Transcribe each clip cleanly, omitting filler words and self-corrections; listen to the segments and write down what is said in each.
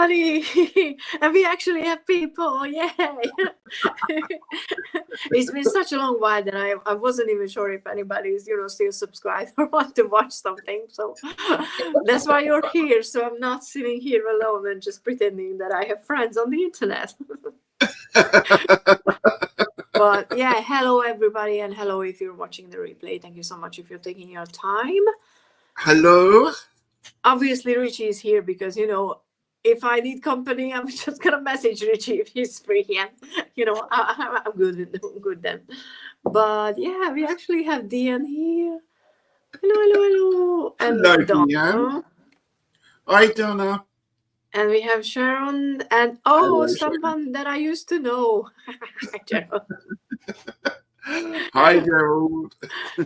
everybody. And we actually have people. Yay. It's been such a long while that I wasn't even sure if anybody's, still subscribed or want to watch something. So that's why you're here. So I'm not sitting here alone and just pretending that I have friends on the internet. But yeah, hello everybody, and hello if you're watching the replay. Thank you so much if you're taking your time. Hello. Obviously, Ritchie is here because, if I need company, I'm just going to message Ritchie if he's free. And, I'm good then. But yeah, we actually have Diane here. Hello. And hello, Donna. Diane. Hi, Donna. And we have Sharon and hello, someone Sharon that I used to know. Gerald. Hi, Gerald.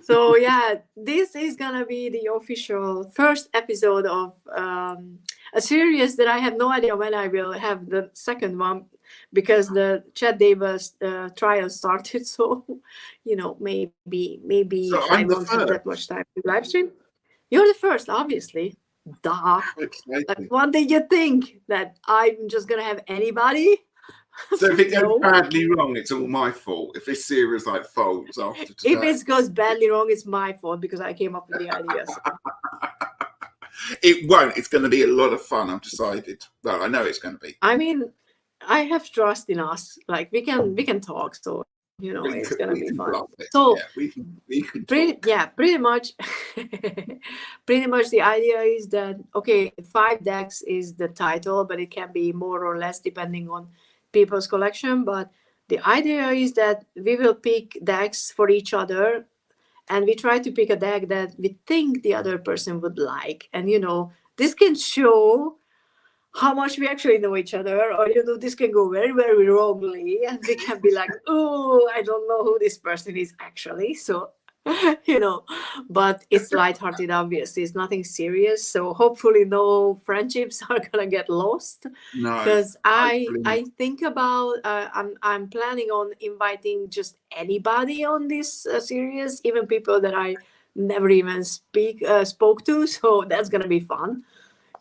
So yeah, this is gonna be the official first episode of a series that I have no idea when I will have the second one, because the Chat Davis trial started. So maybe So I won't have that much time to live stream. You're the first, obviously. Duh. Like, what did you think? That I'm just gonna have anybody? So if it goes badly wrong, it's all my fault. If this series folds after today. If it goes badly wrong, it's my fault because I came up with the ideas. It won't. It's going to be a lot of fun. I've decided. Well, I know it's going to be. I mean, I have trust in us. Like we can talk. So it's going to be fun. So yeah, we can pretty much. Pretty much the idea is that 5 decks is the title, but it can be more or less depending on people's collection. But the idea is that we will pick decks for each other, and we try to pick a deck that we think the other person would like. And this can show how much we actually know each other, or this can go very, very wrongly, and we can be like, oh, I don't know who this person is actually. So but it's lighthearted, obviously. It's nothing serious. So hopefully no friendships are gonna get lost. No, because I think about I'm planning on inviting just anybody on this series, even people that I never even spoke to. So that's gonna be fun.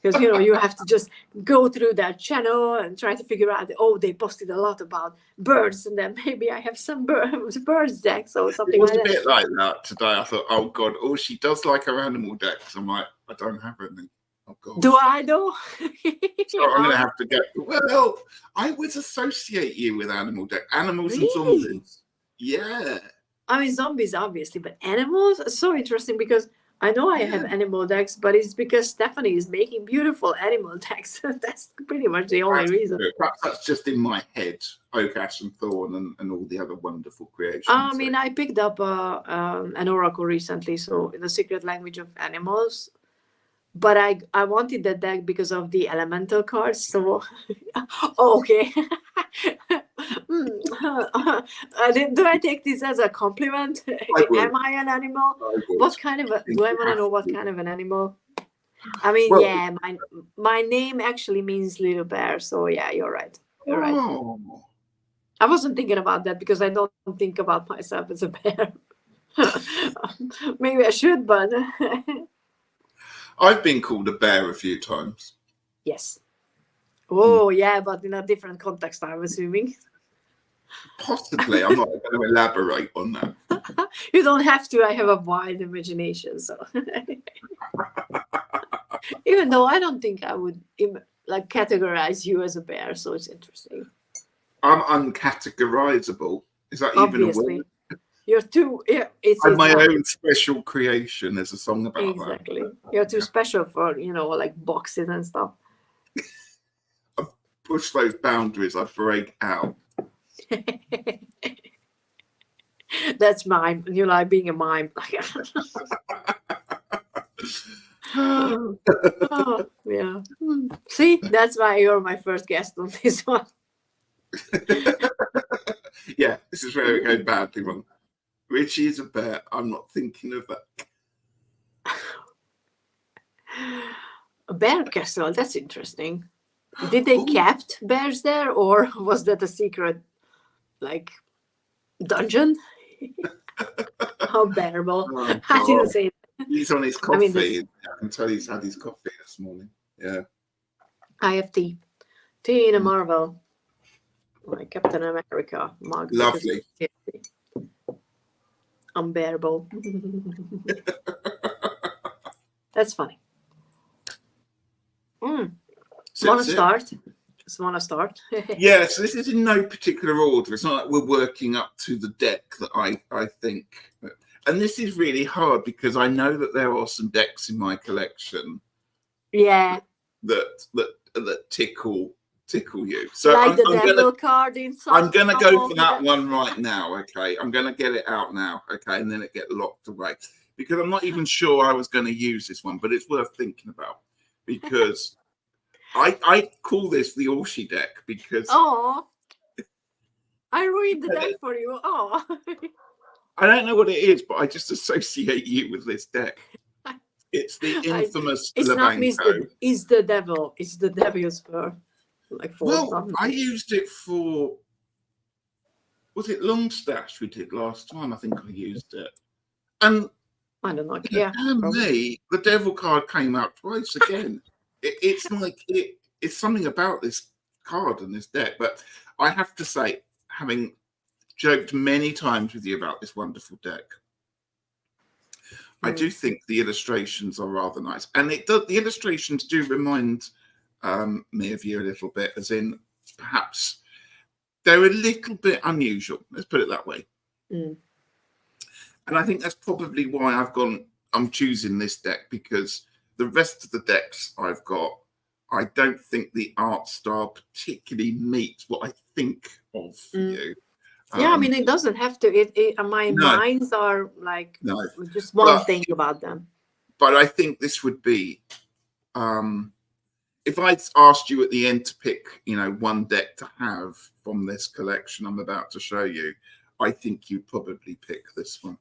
Because you have to just go through that channel and try to figure out, they posted a lot about birds, and then maybe I have some birds decks or something like that. It was a bit like that today. I thought, oh God, she does like her animal decks. I'm like, I don't have any. Oh God. Do I though? So I'm going to have to get. Well, I would associate you with animal deck, animals and zombies. Yeah. I mean, zombies obviously, but animals are so interesting because I know I have animal decks, but it's because Stephanie is making beautiful animal decks. That's pretty much the only reason. Perhaps that's just in my head. Oak, Ash, and Thorn, and all the other wonderful creations. I mean, I picked up an oracle recently, so in the secret language of animals. But I wanted that deck because of the elemental cards. So, okay. Do I take this as a compliment? Am I an animal? What kind of do I want to know what kind of an animal? I mean, my name actually means little bear. So yeah, you're right. You're right. I wasn't thinking about that because I don't think about myself as a bear. Maybe I should, but I've been called a bear a few times. Yes. Oh, yeah, but in a different context, I'm assuming. Possibly. I'm not going to elaborate on that. You don't have to. I have a wide imagination. So, even though I don't think I would categorize you as a bear, so it's interesting. I'm uncategorizable. Is that Obviously. even a word? You're too. I'm my own special creation. There's a song about that. Exactly. You're too special for boxes and stuff. I push those boundaries. I break out. That's mime. You like being a mime. Oh, yeah. See, that's why you're my first guest on this one. Yeah, this is where it goes badly wrong. Ritchie is a bear. I'm not thinking of that. A bear castle. That's interesting. Did they kept bears there, or was that a secret, dungeon? How bearable! Oh, I didn't say that. He's on his coffee. I can tell he's had his coffee this morning. Yeah. I have tea. Tea in a Marvel, like Captain America mug. Lovely. Unbearable. That's funny. So Want that's to it. start? Just want to start? Yeah, so this is in no particular order. It's not like we're working up to the deck that I think. And this is really hard because I know that there are some decks in my collection. Yeah. That tickle you. So like the devil card inside. I'm gonna go for that one right now. Okay, I'm gonna get it out now. Okay, and then it get locked away because I'm not even sure I was going to use this one, but it's worth thinking about because I call this the Orsi deck because I ruined the deck for you. I don't know what it is, but I just associate you with this deck. It's the infamous it's Levanko. Not me, it's the devil. It's the devil's spur. I used it for, was it Longstash we did last time? I think I used it. And I don't know. Yeah. Me, the devil card came out twice again. It's like, it's something about this card and this deck. But I have to say, having joked many times with you about this wonderful deck, I do think the illustrations are rather nice. And the illustrations do remind me of you a little bit, as in perhaps they're a little bit unusual. Let's put it that way. And I think that's probably why I'm choosing this deck, because the rest of the decks I've got, I don't think the art style particularly meets what I think of for you. Yeah, I mean, it doesn't have to. My minds are like just one thing about them. But I think this would be, if I asked you at the end to pick, one deck to have from this collection I'm about to show you, I think you'd probably pick this one.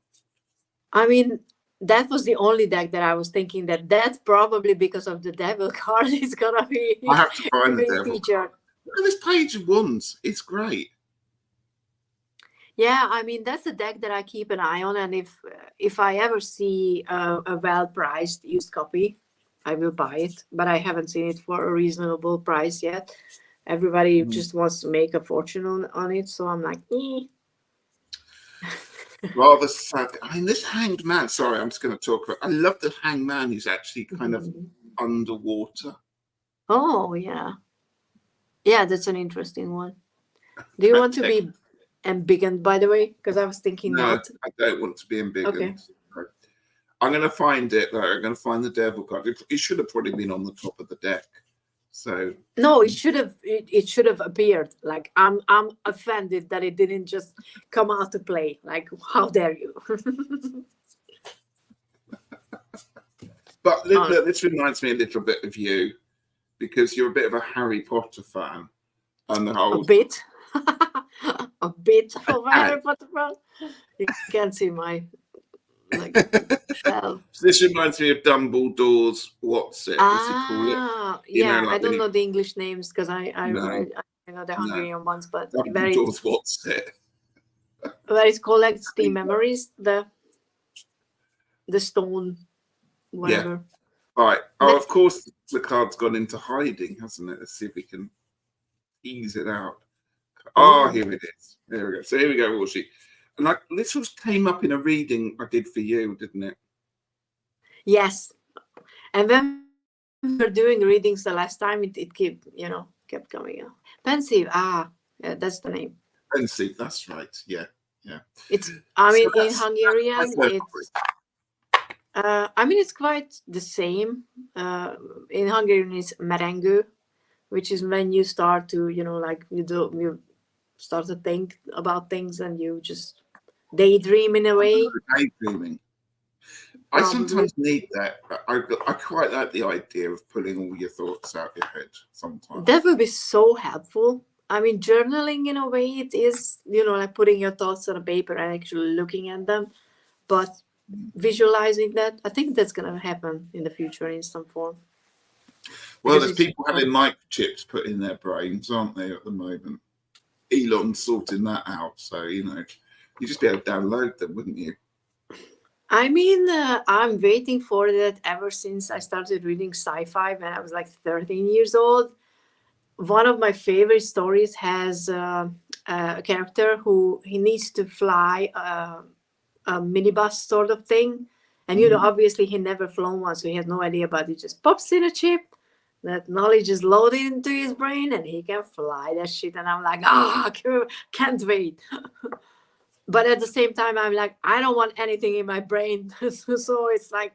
I mean, that was the only deck that I was thinking that's probably because of the devil card is gonna be. I have to find the devil card. Look at this Page of Wands. It's great. Yeah, I mean, that's a deck that I keep an eye on, and if I ever see a well-priced used copy, I will buy it. But I haven't seen it for a reasonable price yet. Everybody just wants to make a fortune on it, so I'm like, Rather sad. I mean, this Hanged Man. Sorry, I'm just going to talk about. I love the Hanged Man who's actually kind of underwater. Oh yeah, yeah, that's an interesting one. Do you want to be embiggened, by the way? Because I was thinking not. I don't want to be embiggened. Okay. I'm going to find it though. I'm going to find the devil card. It should have probably been on the top of the deck. So no, it should have. It should have appeared. Like I'm offended that it didn't just come out to play. Like, how dare you? But this reminds me a little bit of you, because you're a bit of a Harry Potter fan, and the whole a bit of a Harry Potter fan. You can't see my So this reminds me of Dumbledore's what's it? What's he call it? Yeah, I don't know the English names because I know the Hungarian ones, but Dumbledore's what's it? Where it collects the memories, the stone, whatever. Yeah. All right. Oh, of course the card's gone into hiding, hasn't it? Let's see if we can ease it out. Oh, here it is. There we go. So here we go, Orsi. And this came up in a reading I did for you, didn't it? Yes. And when we were doing readings the last time, it kept coming up. Pensive. Yeah, that's the name. Pensive. That's right. Yeah. Yeah. It's. I mean, in Hungarian, it's. It's quite the same. In Hungarian, it's merengő, which is when you start to, you start to think about things and you just daydream in a way. Daydreaming. I sometimes need that. I quite like the idea of pulling all your thoughts out your head sometimes. That would be so helpful. I mean, journaling in a way, it is, like putting your thoughts on a paper and actually looking at them. But visualizing that, I think that's going to happen in the future in some form. Well, there's people having microchips put in their brains, aren't they, at the moment? Elon's sorting that out, so you'd just be able to download them, wouldn't you? I mean, I'm waiting for that ever since I started reading sci-fi when I was like 13 years old. one of my favorite stories has a character who he needs to fly a minibus sort of thing, and obviously he never flown one, so he has no idea, but he just pops in a chip. That knowledge is loaded into his brain, and he can fly that shit. And I'm like, can't wait. But at the same time, I'm like, I don't want anything in my brain. So it's like,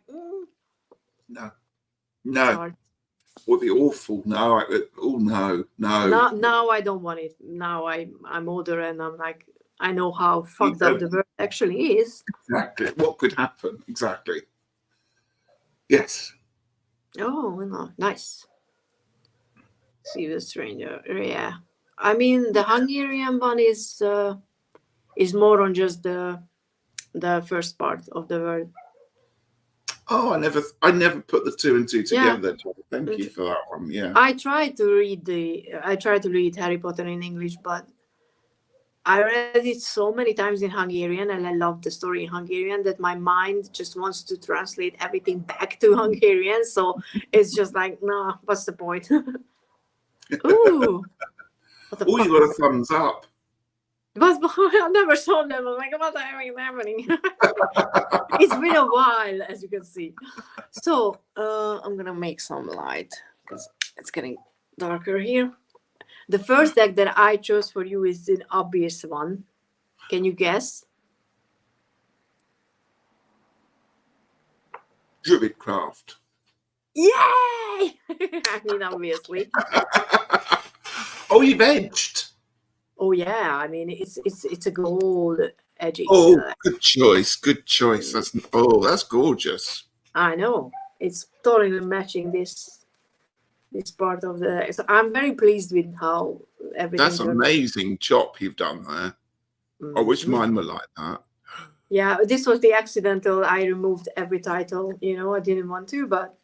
No, hard. would be awful. No, no. Now I don't want it. Now I'm older, and I'm like, I know how fucked up the world actually is. Exactly. What could happen? Exactly. Yes. Oh, no, nice. See the stranger. Yeah. I mean, the Hungarian one is more on just the first part of the word. Oh, I never put the two and two together. Yeah. Thank you for that one. Yeah. I tried to read Harry Potter in English, but I read it so many times in Hungarian, and I love the story in Hungarian that my mind just wants to translate everything back to Hungarian. So it's just like, nah, what's the point? Ooh. What the fuck? You got a thumbs up. But I never saw them. I'm like, what is happening? It's been a while, as you can see. So I'm gonna make some light because it's getting darker here. The first deck that I chose for you is an obvious one. Can you guess? Druidcraft. Yay! I mean, obviously. Oh, you've edged. Oh yeah, I mean it's a gold edging. Oh, good choice. Good choice. That's gorgeous. I know. It's totally matching this part of the. So I'm very pleased with how everything. That's amazing chop you've done there. I wish mine were like that. Yeah, this was the accidental. I removed every title. I didn't want to, but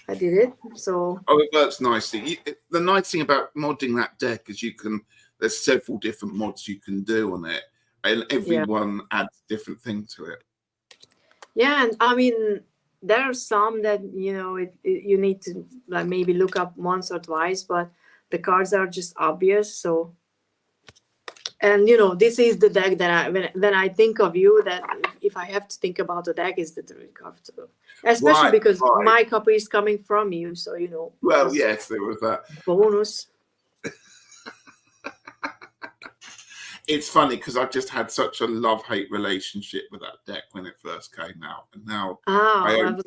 I did it. So. Oh, it works nicely. The nice thing about modding that deck is there's several different mods you can do on it, and everyone adds a different thing to it. Yeah, and I mean, there are some that you need to like maybe look up once or twice, but the cards are just obvious. So, and this is the deck that when I think of you, that if I have to think about a deck, is the Druidcraft. So, especially because my copy is coming from you, so Well, yes, there was that bonus. It's funny because I've just had such a love-hate relationship with that deck when it first came out, and now I own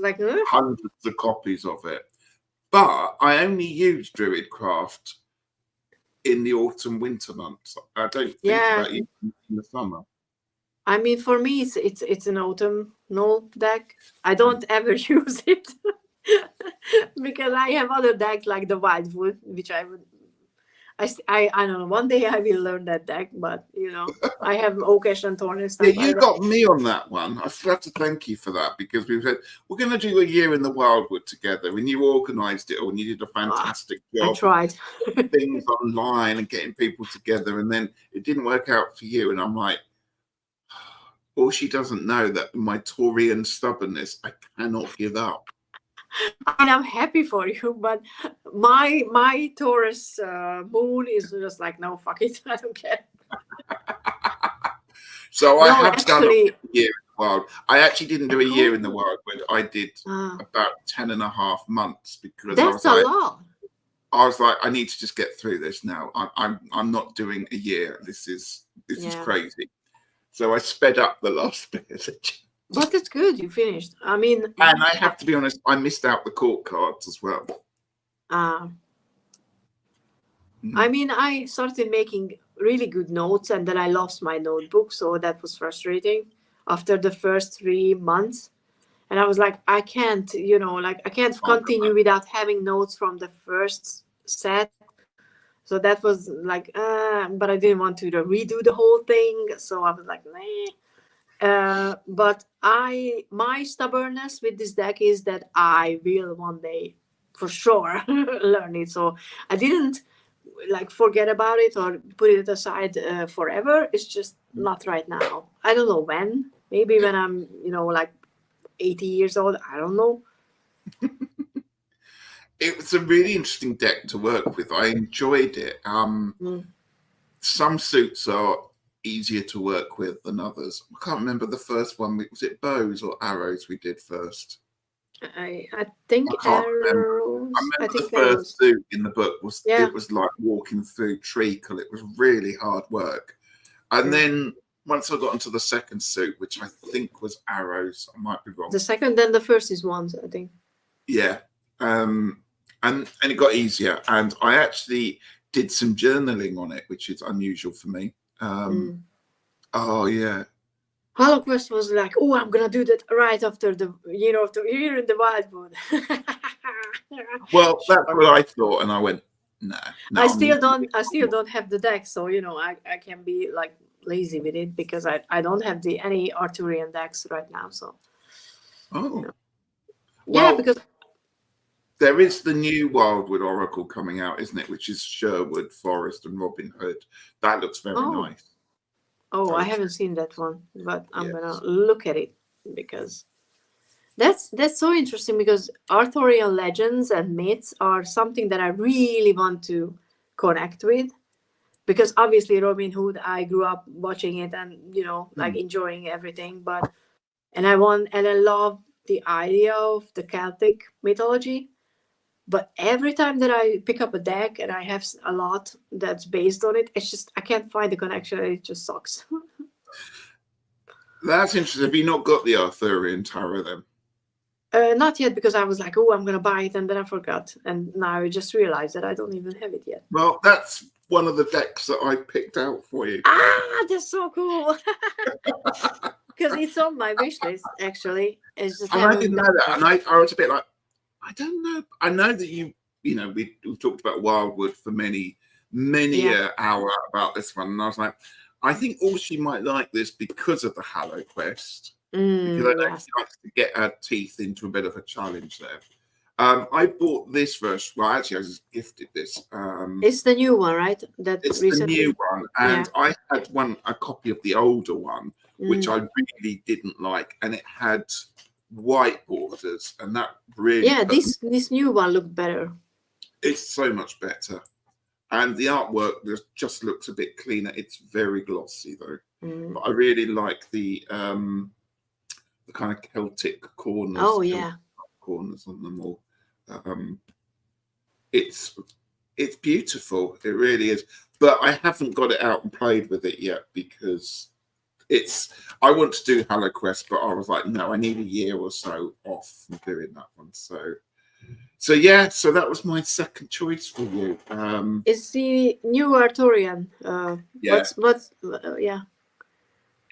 hundreds of copies of it. But I only use Druidcraft in the autumn-winter months. I don't think about it in the summer. I mean, for me, it's an autumnal deck. I don't ever use it because I have other decks like the Wildwood, which I would. I don't know. One day I will learn that deck, but I have Oakesh and Thorn and stuff. Yeah, you got me on that one. I still have to thank you for that because we said we're going to do a year in the Wildwood together, and you organised it all, and you did a fantastic job. I tried things online and getting people together, and then it didn't work out for you. And I'm like, all she doesn't know that my Taurian stubbornness, I cannot give up. And I'm happy for you, but my Taurus moon is just like, no, fuck it, I don't care. So I have done a year in the wild. I actually didn't do a year in the wild, but I did about 10.5 months because that's a lot. I was like, I need to just get through this now. I'm not doing a year. This is crazy. So I sped up the last bit. But it's good. You finished. I mean, and I have to be honest, I missed out the court cards as well. I mean, I started making really good notes, and then I lost my notebook, so that was frustrating after the first 3 months. And I was like, I can't, I can't continue without having notes from the first set. So that was like, but I didn't want to redo the whole thing. So I was like, nah. But my stubbornnness with this deck is that I will one day for sure learn it. So I didn't forget about it or put it aside forever. It's just not right now. I don't know when. Maybe when I'm 80 years old. I don't know. it was a really interesting deck to work with. I enjoyed it. Some suits are easier to work with than others. I can't remember the first one. Was it bows or arrows we did first? I think I can't remember. arrows. I remember the think first arrows. suit in the book was Yeah. it was like walking through treacle. It was really hard work. And then once I got into the second suit, which I think was arrows, I might be wrong. The second, then the first is wands, I think. Yeah. And it got easier. And I actually did some journaling on it, which is unusual for me. Oh yeah. HoloQuest was like, oh, I'm gonna do that right after the you're in the wildwood. Well, that's what I thought, and I went, no. I still don't have the deck, so I can be like lazy with it because I don't have any Arthurian decks right now. So well, yeah, because there is the new Wildwood Oracle coming out, isn't it? Which is Sherwood, Forest, and Robin Hood. That looks very nice. Oh, I haven't seen that one, but I'm gonna look at it because that's so interesting, because Arthurian legends and myths are something that I really want to connect with, because obviously Robin Hood, I grew up watching it and like enjoying everything, and I love the idea of the Celtic mythology. But every time that I pick up a deck and I have a lot that's based on it, it's just I can't find the connection. It just sucks. That's interesting. Have you not got the Arthurian Tarot then? Not yet, because I was like, oh, I'm going to buy it, and then I forgot. And now I just realized that I don't even have it yet. Well, that's one of the decks that I picked out for you. Ah, that's so cool. Because it's on my wish list, actually. It's just I didn't know that. And I was a bit like, I don't know. I know that we've talked about Wildwood for many an hour about this one. And I was like, I think Orsi might like this because of the Hallow Quest. Because I know she likes to get her teeth into a bit of a challenge there. I bought this version. Well, actually, I was gifted this. It's the new one, right? It's the new one. And I had a copy of the older one, which I really didn't like. And it had white borders, and that really this new one looked better. It's so much better, and the artwork just looks a bit cleaner. It's very glossy though, but I really like the kind of Celtic corners. Corners on them all. It's beautiful. It really is, but I haven't got it out and played with it yet because I want to do Hallow Quest, but I was like, no, I need a year or so off from doing that one. So that was my second choice for you. It's the new Arthurian.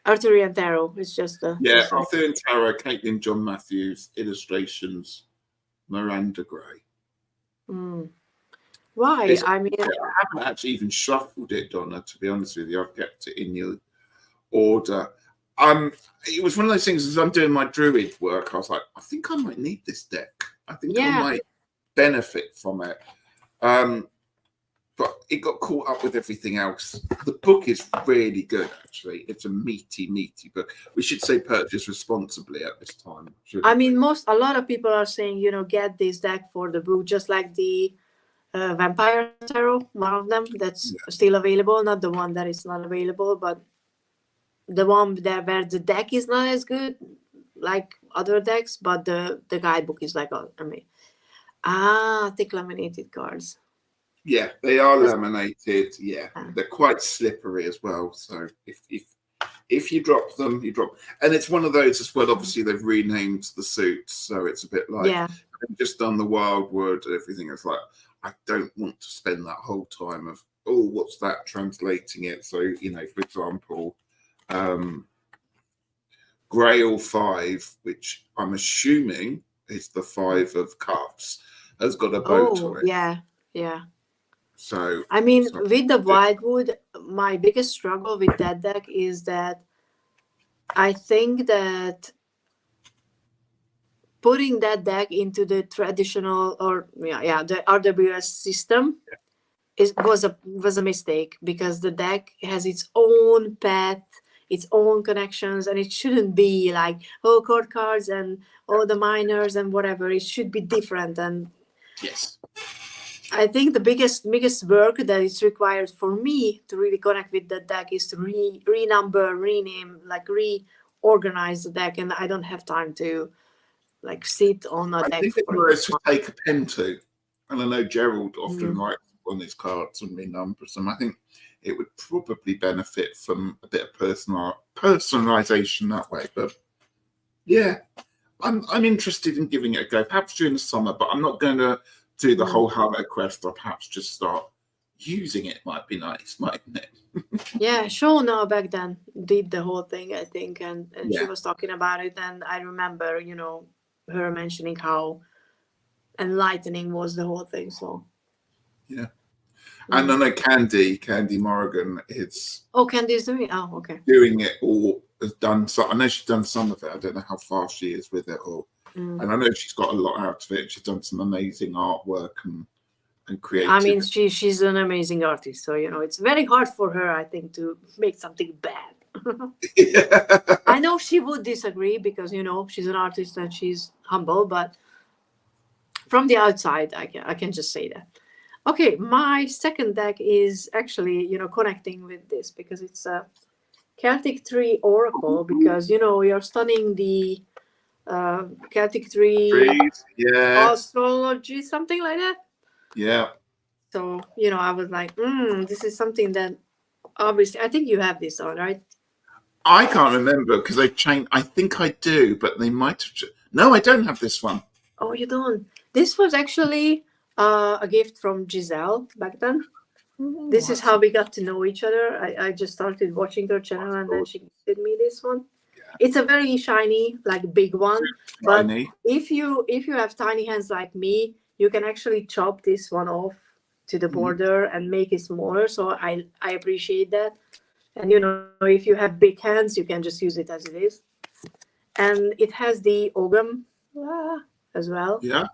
Arthurian Tarot. It's just Arthurian Tarot, Caitlin John Matthews, illustrations, Miranda Gray. Why? I haven't actually even shuffled it, Donna, to be honest with you. I've kept it in your order. It was one of those things as I'm doing my druid work, I was like, I think I might need this deck. I think I might benefit from it. But it got caught up with everything else. The book is really good, actually. It's a meaty book. We should say purchase responsibly at this time. A lot of people are saying, get this deck for the book, just like the Vampire Tarot, one of them that's still available, not the one that is not available, but the one where the deck is not as good like other decks, but the guidebook is like, thick laminated cards. Yeah, they are laminated. Yeah, they're quite slippery as well. So if you drop them, you drop. And it's one of those as well. Obviously, they've renamed the suits, so it's a bit like they've just done the Wildwood and everything. It's like I don't want to spend that whole time of what's that, translating it. So for example, Grail 5, which I'm assuming is the 5 of Cups, has got a boat on it. Yeah. So with the Wildwood, my biggest struggle with that deck is that I think that putting that deck into the traditional the RWS system was a mistake, because the deck has its own path, its own connections, and it shouldn't be like court cards and all the minors and whatever. It should be different, and Yes. I think the biggest work that is required for me to really connect with the deck is to renumber, rename, like reorganize the deck, and I don't have time to like sit on a I deck think it's for nice to take a pen to, and I know Gerald often Mm. writes on his cards and renumbers them. I think it would probably benefit from a bit of personalization that way. But yeah, I'm interested in giving it a go, perhaps during the summer, but I'm not going to do the whole Hello Quest, or perhaps just start using it. Might be nice, mightn't it? Yeah, Shona back then did the whole thing, I think, and she Yeah. was talking about it, and I remember, her mentioning how enlightening was the whole thing. So Yeah. And I know Candy Morrigan is Candy's doing. Oh, okay. doing it, or has done some. I know she's done some of it. I don't know how far she is with it, and I know she's got a lot out of it. She's done some amazing artwork and creative. I mean, she's an amazing artist, so it's very hard for her, I think, to make something bad. Yeah. I know she would disagree because she's an artist and she's humble, but from the outside, I can just say that. Okay, my second deck is actually connecting with this because it's a Celtic Tree Oracle, because you're studying the Celtic Tree Trees, yeah, astrology, something like that. yeah. So I was like, this is something that obviously I think you have this on, right? I can't remember because they've changed. I think I do, but they might have. No, I don't have this one. Oh, you don't. This was actually a gift from Giselle back then. This is how we got to know each other. I just started watching her channel, and then she gifted me this one. Yeah. It's a very shiny, like big one. Tiny. But if you have tiny hands like me, you can actually chop this one off to the border and make it smaller. So I appreciate that. And if you have big hands, you can just use it as it is. And it has the ogam as well. Yeah.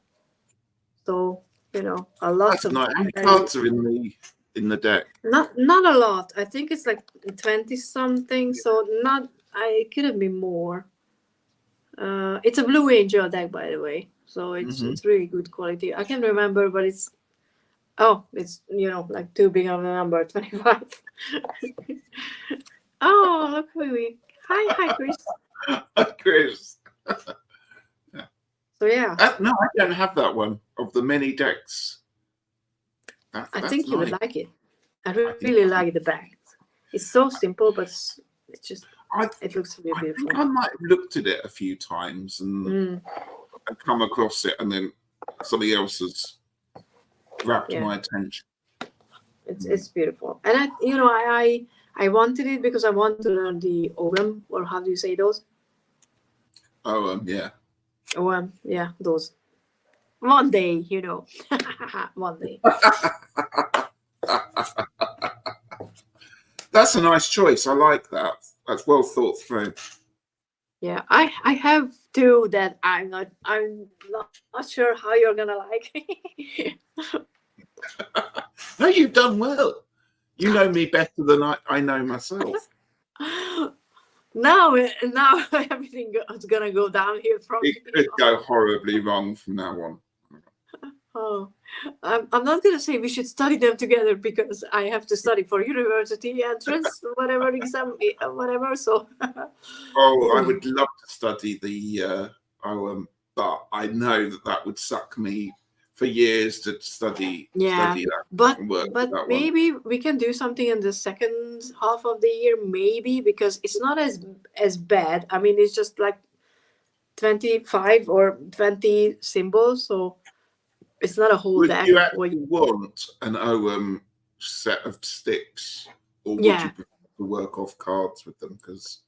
So a lot That's of. nice. How many cards are in the deck? Not a lot. I think it's like 20 something. So not. I could have been more. It's a Blue Angel deck, by the way. So it's really good quality. I can't remember, but it's like too big of a number, 25. Oh, look who we. Hi, Chris. Chris. So yeah. No, I don't have that one of the many decks. I think you would like it. I really like the back. It's so simple, but it's just it looks really beautiful. I think I might have looked at it a few times and come across it, and then something else has grabbed my attention. It's beautiful, and I wanted it because I want to learn the ogam, or how do you say those? Yeah. Yeah, those. One day, one day. That's a nice choice. I like that. That's well thought through. Yeah, I have two that I'm not sure how you're gonna like. No, you've done well. You know me better than I know myself. Now everything is gonna go downhill from. It could go horribly wrong from now on. Oh, I'm not gonna say we should study them together because I have to study for university entrance, whatever exam, whatever. So. Oh, I would love to study the but I know that would suck me for years to study. Yeah, study that but maybe we can do something in the second half of the year, maybe, because it's not as bad. I mean, it's just like 25 or 20 symbols, so it's not a whole deck. Would you actually want an OM set of sticks, or would you prefer to work off cards with them? Because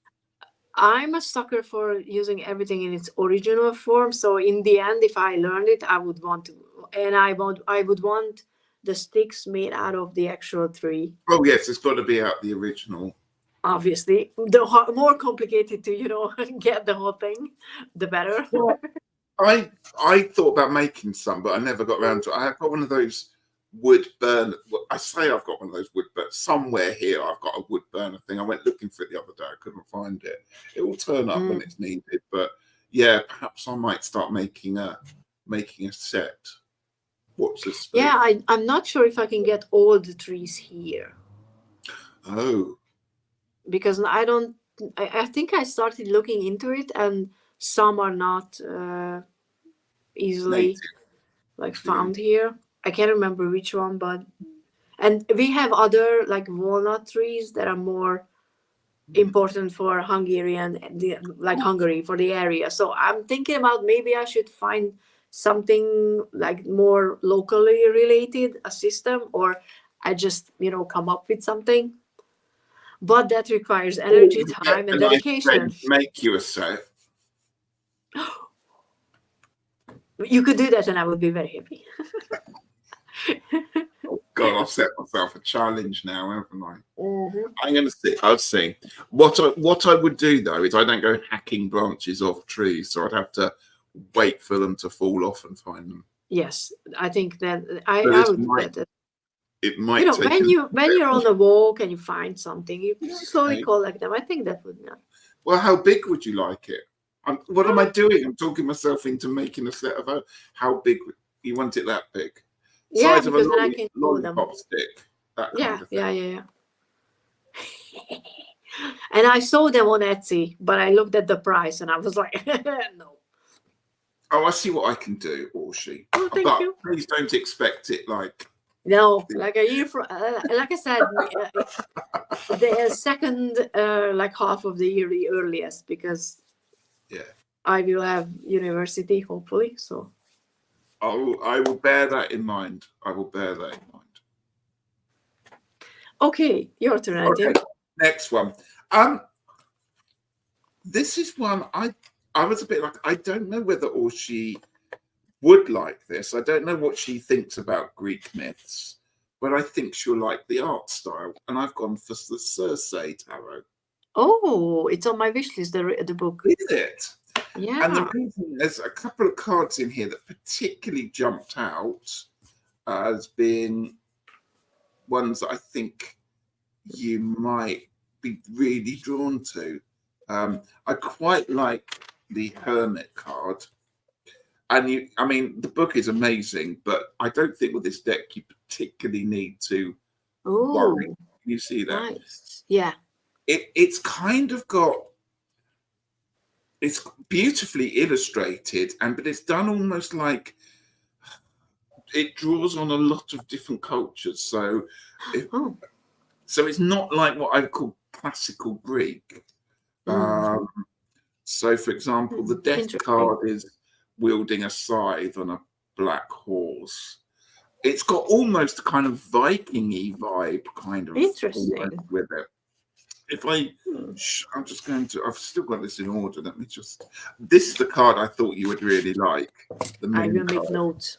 I'm a sucker for using everything in its original form. So in the end, if I learned it, I would want to, and I would want the sticks made out of the actual tree. Oh yes, it's got to be out the original. Obviously, the more complicated to get the whole thing, the better. Well, I thought about making some, but I never got around to it. I've got one of those wood burner. Well, I say I've got one of those wood burners. Somewhere here I've got a wood burner thing. I went looking for it the other day. I couldn't find it. It will turn up when it's needed. But yeah, perhaps I might start making a set. Watch this space. Yeah, I'm not sure if I can get all the trees here Oh, because I think I started looking into it, and some are not easily native. like found here. I can't remember which one, and we have other like walnut trees that are more important for Hungarian, like Hungary, for the area. So I'm thinking about maybe I should find something like more locally related, a system, or I just come up with something. But that requires energy, time, and A nice dedication. friend make you a set. You could do that, and I would be very happy. Oh God, I've set myself a challenge now, haven't I? Mm-hmm. I'm going to see. I'll see. What I would do though is I don't go hacking branches off trees, so I'd have to wait for them to fall off and find them. Yes, I think that I would do that. It might take when you're on a walk and you find something, you slowly collect them. I think that would not. Well, how big would you like it? What am I doing? I'm talking myself into making a set of how big you want it? That big? Yeah, Size of a because then I can hold them. lollipop stick. That kind of thing. Yeah. And I saw them on Etsy, but I looked at the price and I was like, no. Oh, I see what I can do, Orsi. Oh, thank but you. Please don't expect it like. No, like a year from, like I said, the second, like half of the year, the earliest, because I will have university hopefully. So. I will bear that in mind. Okay, your turn. I think. Next one. This is one I was a bit like, I don't know whether Orsi would like this. I don't know what she thinks about Greek myths, but I think she'll like the art style. And I've gone for the Circe tarot. Oh, it's on my wish list, the book. Is it? Yeah. And the reason, there's a couple of cards in here that particularly jumped out as being ones that I think you might be really drawn to. I quite like the Hermit card. And the book is amazing, but I don't think with this deck you particularly need to worry. You see that? Nice. Yeah. It's kind of got, it's beautifully illustrated, but it's done almost like it draws on a lot of different cultures. So, so it's not like what I call classical Greek. So, for example, the Death card is wielding a scythe on a black horse. It's got almost a kind of Viking-y vibe, kind of with it. If I'm just going to, I've still got this in order. Let me just, this is the card I thought you would really like. I will make notes.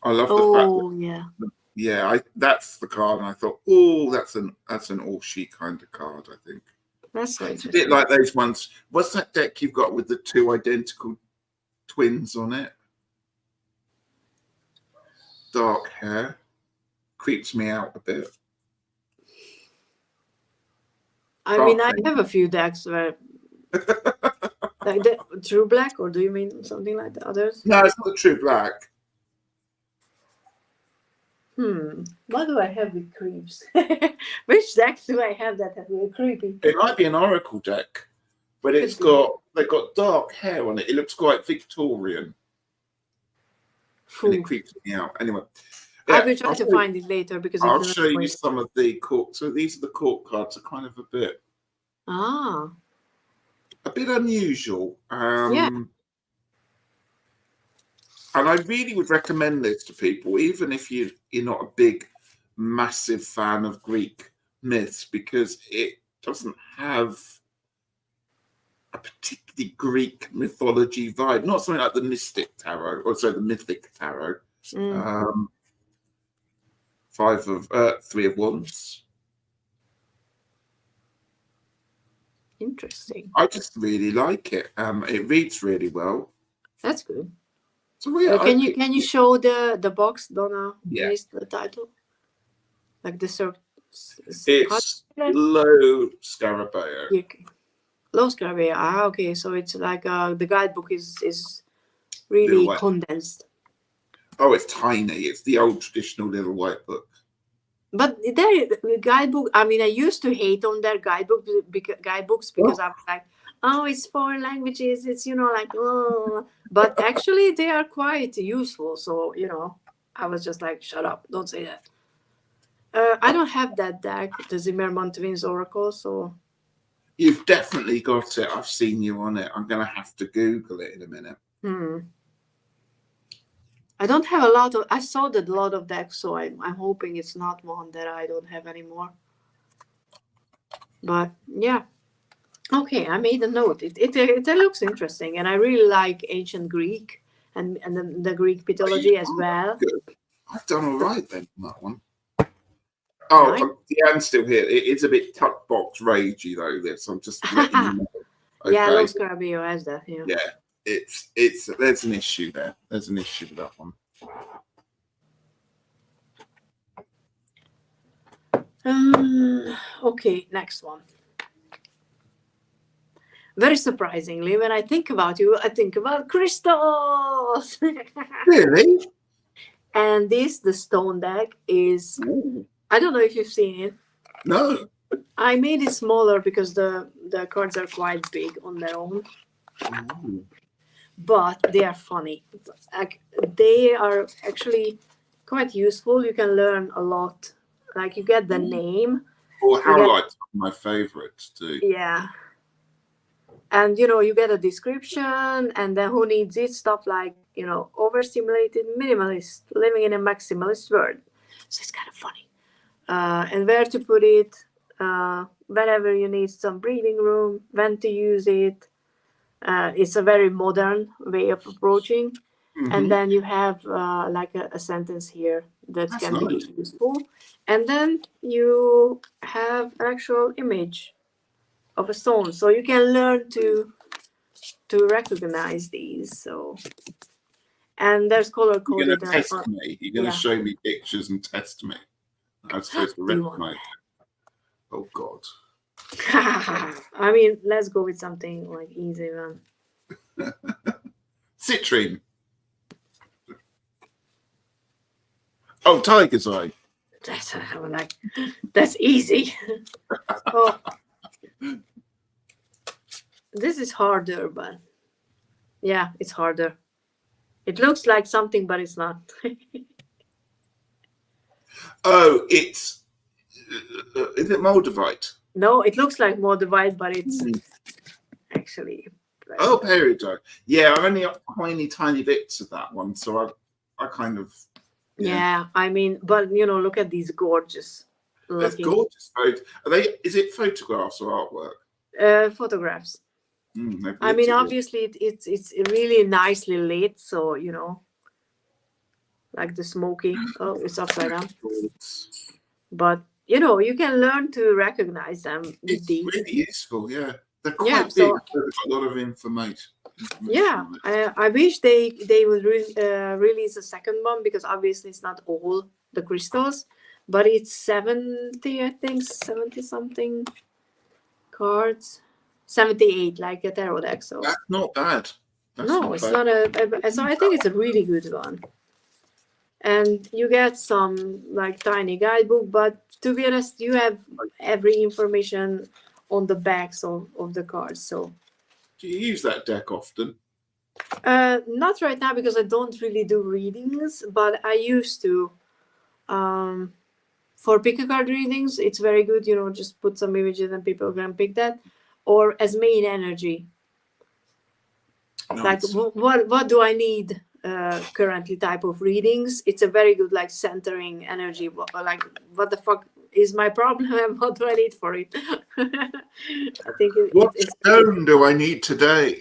I love the fact that, yeah, that's the card, and I thought, that's an Orsi kind of card, I think. That's it's a bit like those ones. What's that deck you've got with the two identical twins on it? Dark hair. Creeps me out a bit. I mean, I have a few decks where like the True Black, or do you mean something like the others? No, it's not the True Black. What do I have with creeps? Which deck do I have that have really creepy? It might be an Oracle deck, but they've got dark hair on it. It looks quite Victorian. And it creeps me out. Anyway. I will try to find it later because I'll show you some of the court. So these are the court cards. Are kind of a bit unusual. And I really would recommend this to people, even if you're not a big, massive fan of Greek myths, because it doesn't have a particularly Greek mythology vibe. Not something like the Mystic Tarot, or the Mythic Tarot. 3 of Wands. Interesting. I just really like it. It reads really well. That's good. So yeah, can you show the box, Donna? Yeah. The title, like the it's Low Scarabeo. Low Scarabeo. Okay. So it's like the guidebook is really condensed. Oh, it's tiny. It's the old traditional little white book. But their guidebook, I mean, I used to hate on their guidebooks because I was like, oh, it's foreign languages. It's, like, oh. But actually, they are quite useful. So, I was just like, shut up. Don't say that. I don't have that deck, the Zimmermann Twins Oracle. So You've definitely got it. I've seen you on it. I'm going to have to Google it in a minute. I don't have a lot of. I sold a lot of decks, so I'm hoping it's not one that I don't have anymore. But yeah, okay. I made a note. It looks interesting, and I really like ancient Greek and the Greek mythology as well. Good. I've done all right then on that one. Oh, Right. Deanne's still here. It's a bit tuck box ragey though. This I'm just letting you know. Okay. Yeah, Los Carabio has that. Yeah, it's there's an issue there. There's an issue with that one. Okay, next one. Very surprisingly, when I think about you, I think about crystals. Really? And the stone deck is. Ooh. I don't know if you've seen it. No. I made it smaller because the cards are quite big on their own. Ooh. But they are funny. Like, they are actually quite useful. You can learn a lot. Like, you get the name. Or Harolite's my favorite too. Yeah. And you get a description, and then who needs it, stuff like overstimulated minimalist living in a maximalist world. So it's kind of funny. And where to put it, whenever you need some breathing room, when to use it. It's a very modern way of approaching. And then you have like a sentence here that can be useful. And then you have an actual image of a stone, so you can learn to recognize these. So, and there's color coded. You're going to test me. You're going to show me pictures and test me. I'm supposed to recognize it. Oh God. I mean, let's go with something like easy one. Citrine. Oh, tiger's eye. That's easy. Oh, this is harder, but yeah, it's harder. It looks like something, but it's not. Oh, it's is it Moldavite? No, it looks like Moldavite, but it's actually. Oh, peridot. Yeah, I've only got tiny bits of that one, so I kind of. Yeah, I mean, but look at these gorgeous. That's gorgeous. Are they? Is it photographs or artwork? Photographs. I mean, obviously, it's really nicely lit, so like the smoky. Oh, it's upside down. But you can learn to recognize them. It's really useful. Yeah, they're quite big. There's a lot of information. Yeah, I wish they would release a second one, because obviously it's not all the crystals, but it's 70, I think, 70 something cards. 78, like a tarot deck. So that's not bad. It's not a. So I think it's a really good one. And you get some like tiny guidebook, but to be honest, you have every information on the backs of the cards. So do you use that deck often? Not right now, because I don't really do readings, but I used to. For pick a card readings, it's very good. Just put some images and people can pick that. Or as main energy. Nice. Like what do I need currently type of readings? It's a very good like centering energy. Like what the fuck is my problem and what do I need for it? I think what stone do I need today?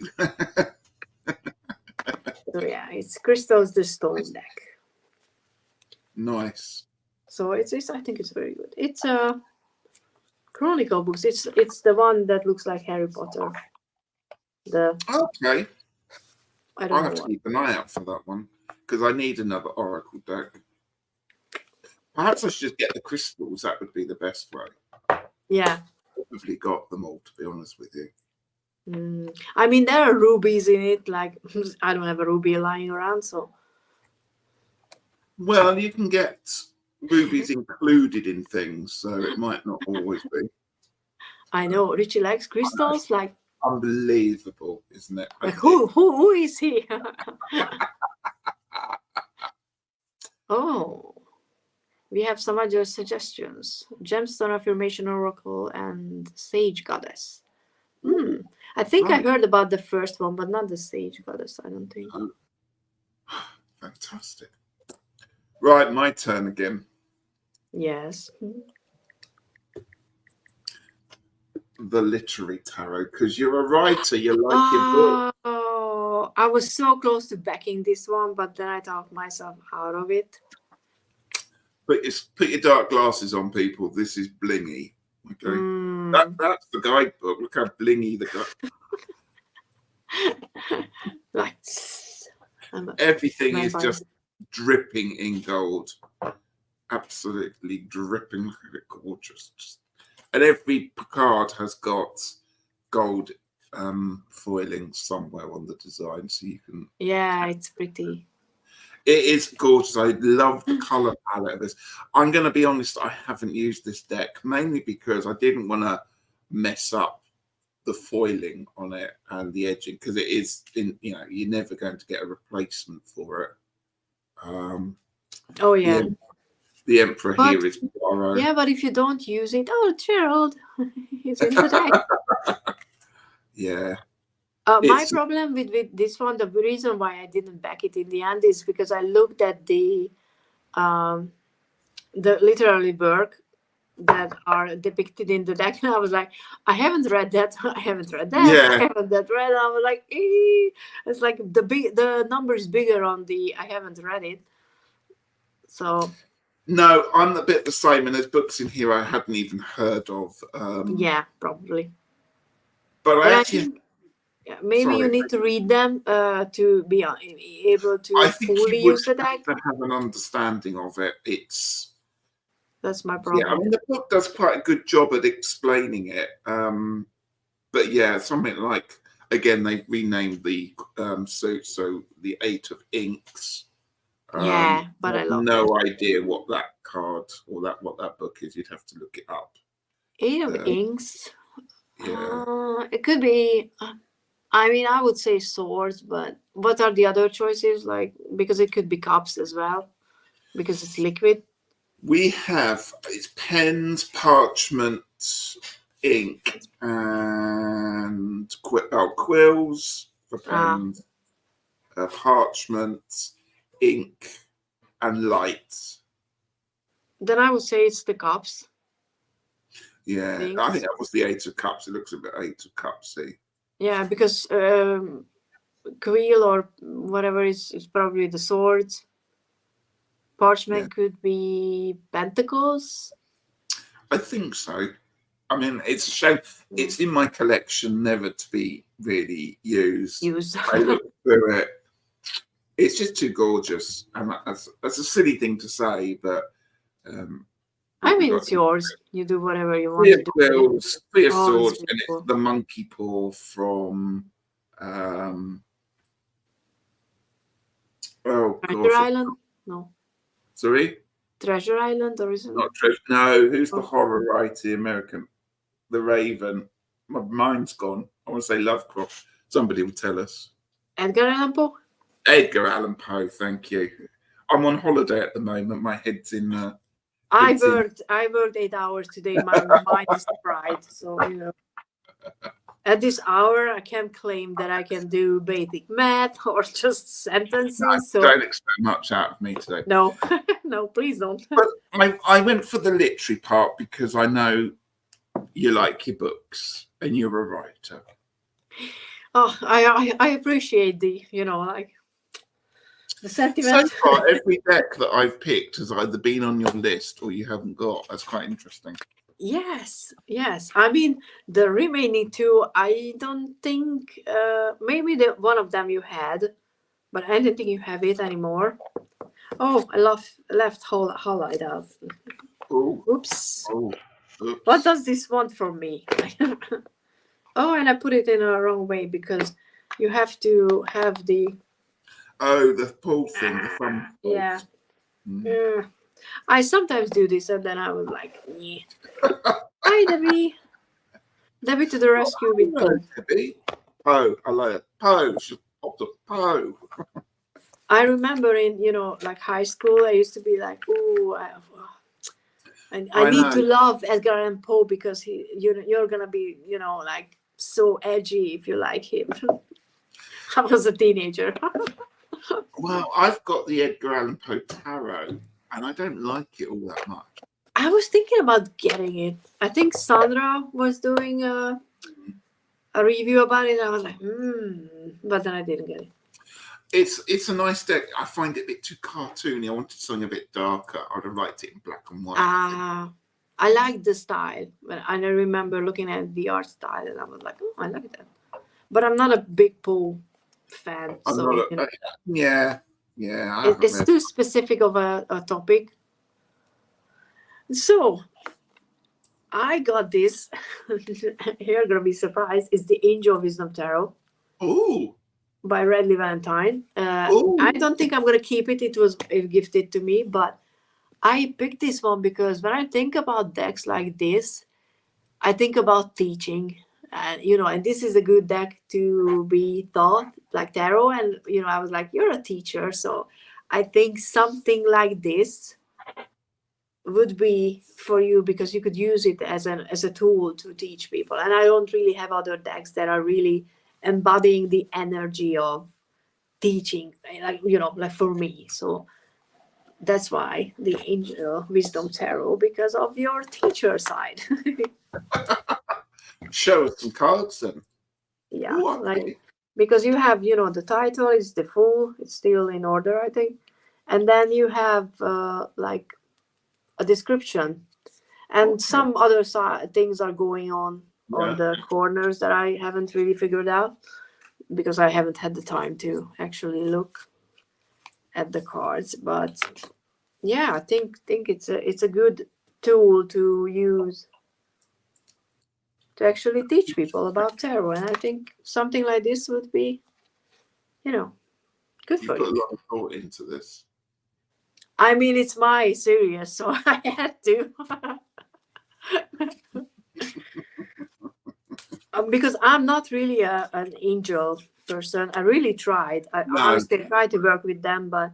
So yeah, it's Crystals the Stone deck. Nice. So it's I think it's very good. It's Chronicle books. It's the one that looks like Harry Potter. Okay. I'll have to keep an eye out for that one, because I need another Oracle deck. Perhaps I should get the crystals. That would be the best way. Yeah. Probably got them all, to be honest with you. I mean, there are rubies in it. Like, I don't have a ruby lying around, so. Well, you can get rubies included in things, so it might not always be. I know Ritchie likes crystals. Like Unbelievable, isn't it? who is he? Oh, we have some other suggestions: gemstone affirmation oracle and sage goddess. I think I heard about the first one, but not the sage goddess. I don't think. Fantastic. Right, my turn again. Yes. The literary tarot, because you're a writer, you like your book. Oh, I was so close to backing this one, but then I talked myself out of it. Put your dark glasses on, people. This is blingy. Okay, that's the guidebook. Look how blingy the guide. Like everything is just dripping in gold. Absolutely dripping. Gorgeous. And every card has got gold foiling somewhere on the design, so you can. Yeah, it's pretty. It is gorgeous. I love the color palette of this. I'm going to be honest, I haven't used this deck mainly because I didn't want to mess up the foiling on it and the edging, because it is you're never going to get a replacement for it. Oh yeah. The Emperor here is borrow. Yeah, but if you don't use it, Gerald, he's in the deck. Yeah. My problem with this one, the reason why I didn't back it in the end is because I looked at the literary work that are depicted in the deck, and I was like, I haven't read that. I haven't read that. Yeah. I haven't read. And I was like, it's like the number is bigger on the I haven't read it. So. No, I'm a bit the same, and there's books in here I hadn't even heard of. Yeah, probably. But I think maybe you need to read them to be able to fully use the deck. To have an understanding of it. That's my problem. Yeah, I mean the book does quite a good job at explaining it. But yeah, something like, again, they've renamed the suit, so the 8 of Inks. Yeah, but I love no idea what that card or what that book is. You'd have to look it up. 8 of Inks. Yeah. It could be. I mean, I would say swords, but what are the other choices? Like, because it could be cups as well, because it's liquid. We have it's pens, parchment, ink, and quills for pens, parchment, ink, and light. Then I would say it's the cups. Yeah, I think that was the 8 of Cups. It looks a bit 8 of Cupsy. Yeah, because quill or whatever is probably the swords. Parchment could be pentacles. I think so. I mean, it's a shame. It's in my collection, never to be really used. I look through it. It's just too gorgeous, and that's a silly thing to say, but I mean, it's yours. You do whatever you want to do. Quills, 3 of Swords, and it's the monkey paw from Treasure Island? No. Sorry? Treasure Island, or is it? Not Treasure. No, who's the horror writer, American? The Raven. My mind's gone. I want to say Lovecraft. Somebody will tell us. Edgar Allan Poe? Edgar Allan Poe, thank you. I'm on holiday at the moment. My head's in. I worked 8 hours today. My mind is fried. So, at this hour, I can't claim that I can do basic math or just sentences. No, don't expect much out of me today. No, no, please don't. But I went for the literary part because I know you like your books and you're a writer. Oh, I appreciate the, the sentiment. So far, every deck that I've picked has either been on your list or you haven't got. That's quite interesting. Yes. I mean, the remaining 2, I don't think, maybe one of them you had, but I don't think you have it anymore. Oh, I left highlight out. Oops. What does this want from me? Oh, and I put it in a wrong way because you have to have the... Oh, the pull thing, the thumb. Yeah. Yeah. I sometimes do this, and then I was like, yeah. Hi, Debbie. Debbie to the rescue with Hello, Poe. Debbie. Poe, I like it. Poe, she popped up. Poe. I remember in, like high school, I used to be like, oh, I I need know. to love Edgar Allan Poe because you're gonna be, like so edgy if you like him. I was a teenager. Well, I've got the Edgar Allan Poe tarot, and I don't like it all that much. I was thinking about getting it. I think Sandra was doing a review about it. I was like, but then I didn't get it. It's a nice deck. I find it a bit too cartoony. I wanted something a bit darker. I'd have liked it in black and white. I like the style, but I remember looking at the art style, and I was like, oh, I like that. But I'm not a big Poe fan, so yeah. It's too specific of a topic. So I got this. You're gonna be surprised. It's the Angel of Wisdom Tarot. Oh. By Redley Valentine. I don't think I'm gonna keep it. It was gifted to me, but I picked this one because when I think about decks like this, I think about teaching, and and this is a good deck to be taught, like tarot. And I was like, you're a teacher, so I think something like this would be for you because you could use it as a tool to teach people. And I don't really have other decks that are really embodying the energy of teaching, like for me. So that's why the Angel Wisdom Tarot, because of your teacher side. Show us some cards then. Yeah. Ooh, okay. Like, because you have, the title is the full, it's still in order, I think. And then you have like a description, and some other things are going on the corners that I haven't really figured out because I haven't had the time to actually look at the cards. But yeah, I think it's a good tool to use to actually teach people about tarot. And I think something like this would be, good You for put you. a lot of thought into this. I mean, it's my series, so I had to. Because I'm not really an angel person. I really tried. I honestly tried to work with them, but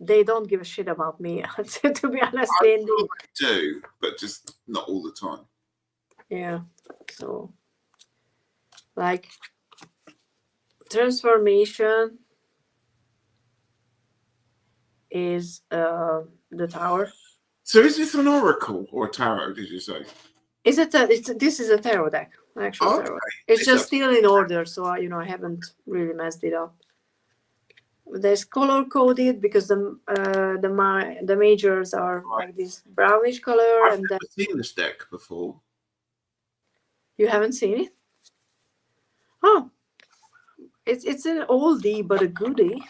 they don't give a shit about me. To be honest, I do, but just not all the time. Yeah. So, like, transformation is the tower. So is this an oracle or a tarot? Did you say? Is it? This is a tarot deck, actual tarot. It's just still in order, so I haven't really messed it up. There's color coded because the majors are like this brownish color. I've never seen this deck before. You haven't seen it? Oh, it's an oldie but a goodie.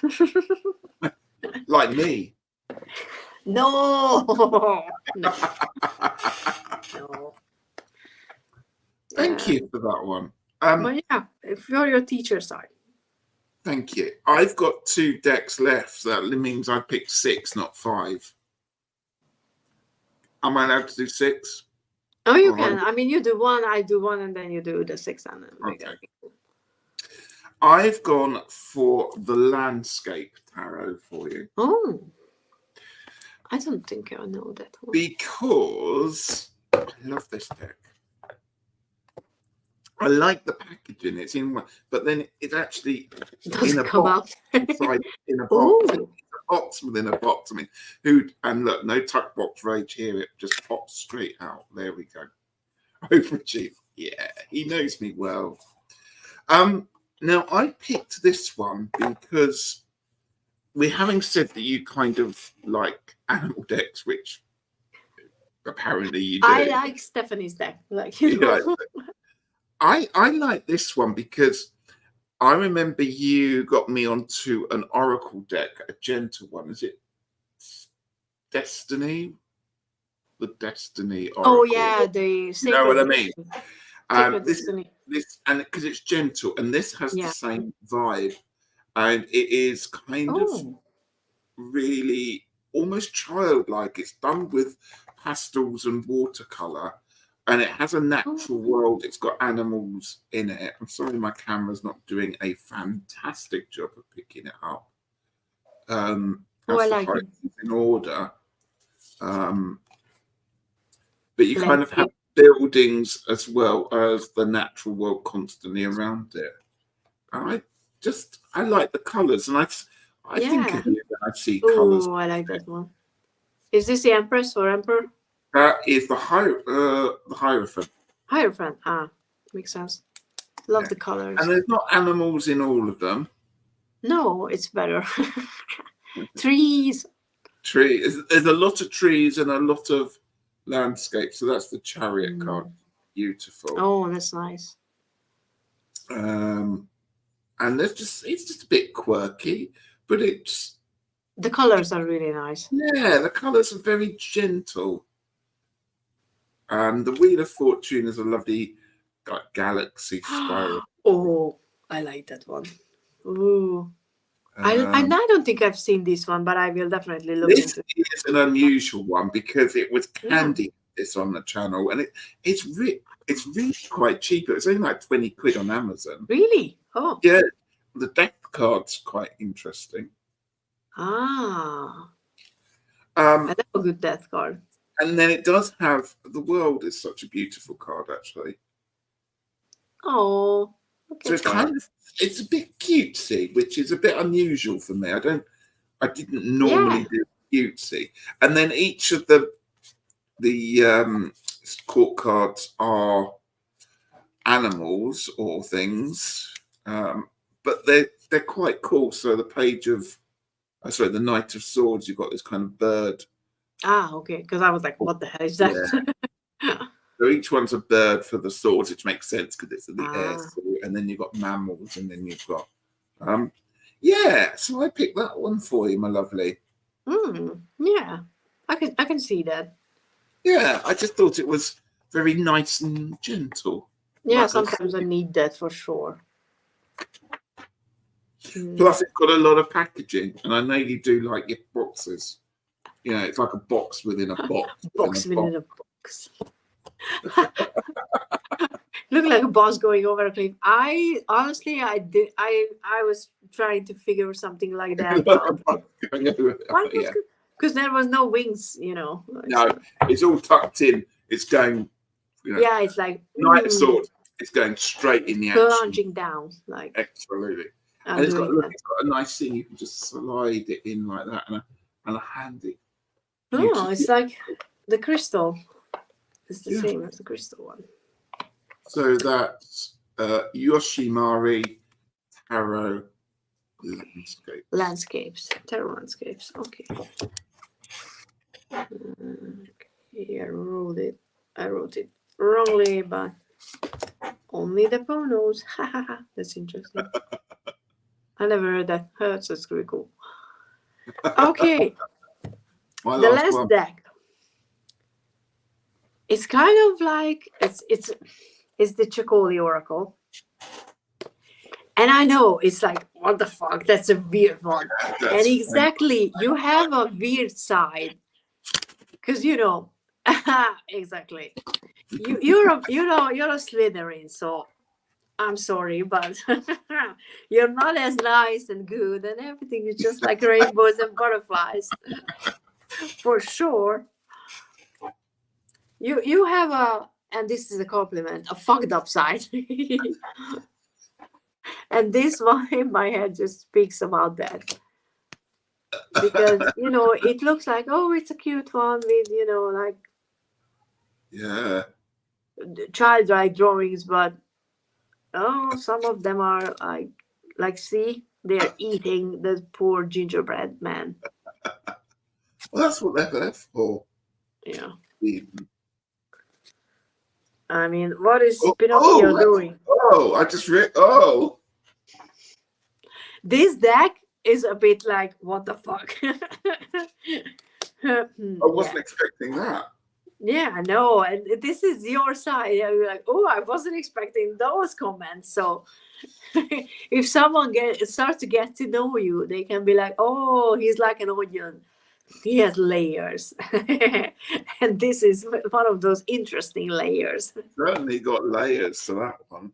Like me. No. No. Thank you for that one. But yeah, if you're your teacher side. Thank you. I've got 2 decks left, so that means I picked 6, not 5. Am I allowed to do 6? Oh, you can. I mean, you do one, I do one, and then you do the 6 and then okay. I've gone for the landscape tarot for you. Oh, I don't think I know that one. Because I love this deck. I like the packaging. It's in one, but then it's actually in a box. Inside in a box. A box within a box. I mean, look, no tuck box rage here. It just pops straight out. There we go. Overachieve. Yeah, he knows me well. Now I picked this one because we're having said that you kind of like animal decks, which apparently you do. I like Stephanie's deck. Like, you know. I like this one because I remember you got me onto an oracle deck, a gentle one. Is it Destiny? The Destiny Oracle. Oh yeah, the you know what I mean? This and because it's gentle, and this has the same vibe, and it is kind of really almost childlike. It's done with pastels and watercolor, and it has a natural world. It's got animals in it. I'm sorry my camera's not doing a fantastic job of picking it up. As I the like height it. is in order. But you kind of Plenty. have buildings as well as the natural world constantly around it. And I like the colours, and I think Yeah. of you when I see colours. Oh, I like that one. Is this the Empress or Emperor? That is the Hierophant. Hierophant. Ah, makes sense. Love Yeah. the colors. And there's not animals in all of them. No, it's better. Trees. Trees. There's a lot of trees and a lot of landscape. So that's the Chariot card. Beautiful. Oh, that's nice. And it's just a bit quirky, but the colors are really nice. Yeah, the colours are very gentle. And the Wheel of Fortune is a lovely galaxy spiral. Oh, I like that one. Ooh. I don't think I've seen this one, but I will definitely look into it. This is an unusual one because it was candy this on the channel, and it's really quite cheap. It was only like 20 quid on Amazon. Really? Oh. Yeah, the deck card's quite interesting. Ah. I love a good death card. And then it does have the world is such a beautiful card, actually. Oh. So it's a bit cutesy, which is a bit unusual for me. I didn't normally do cutesy. And then each of the court cards are animals or things, but they're quite cool. So the page of the Knight of Swords, you've got this kind of bird. Ah, okay. Because I was like, what the hell is that? Yeah. So each one's a bird for the swords, which makes sense because it's in the air. So, and then you've got mammals, and then you've got so I picked that one for you, my lovely. Yeah, I can see that. Yeah, I just thought it was very nice and gentle. Yeah, sometimes I need that for sure. Plus, it's got a lot of packaging, and I know you do like your boxes. You know, it's like a box within a box. Box within a box. Look like a boss going over a cliff. I was trying to figure something like that out. Because there was no wings, you know. No, it's all tucked in. It's going. You know, yeah, it's like Knight of Swords. It's going straight in the action. Plunging down, like absolutely. And it's got a nice thing. You can just slide it in like that, and a handy. Oh, it's like the crystal. It's the same as the crystal one. So that's Yoshimari Tarot Landscapes. Tarot landscapes. Okay. I wrote it wrongly, but only the Poe knows. That's interesting. I never heard that. That's really cool. Okay. The last deck. It's kind of like it's the Chacoli Oracle. And I know it's like, what the fuck? That's a weird one. And exactly, you have a weird side. Because exactly. You're a Slytherin, so I'm sorry, but you're not as nice and good, and everything is just like rainbows and butterflies. For sure. You have and this is a compliment, a fucked up side. And this one in my head just speaks about that. Because, it looks like, oh, it's a cute one with, childlike drawings, but some of them are see, they're eating the poor gingerbread man. Well, that's what they're there for. Yeah. I mean, what is Pinocchio doing? I just read. This deck is a bit like, what the fuck? I wasn't expecting that. Yeah, I know. And this is your side. You're like, I wasn't expecting those comments. So if someone starts to get to know you, they can be like, he's like an onion. He has layers. And this is one of those interesting layers. Certainly got layers to that one.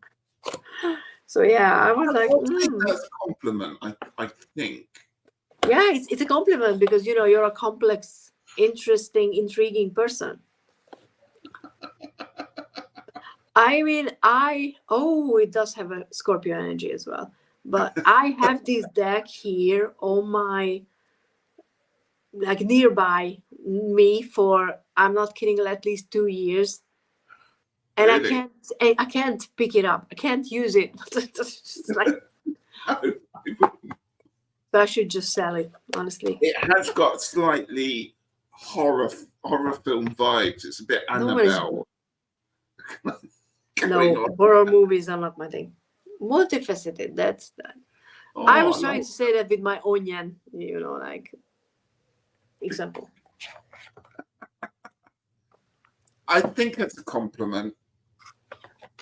So yeah, I was like, I think that's a compliment, I think. yeah, it's a compliment because you're a complex, interesting, intriguing person. I mean, it does have a Scorpio energy as well. But I have this deck here on my, like, nearby me for, I'm not kidding, at least 2 years. And Really? I can't pick it up. I can't use it. It's like, No. so I should just sell it, honestly. It has got slightly horror film vibes. It's a bit Annabelle. No, horror movies are not my thing. Multifaceted, that's that. Oh, I was trying to say that with my onion, like example. I think it's a compliment.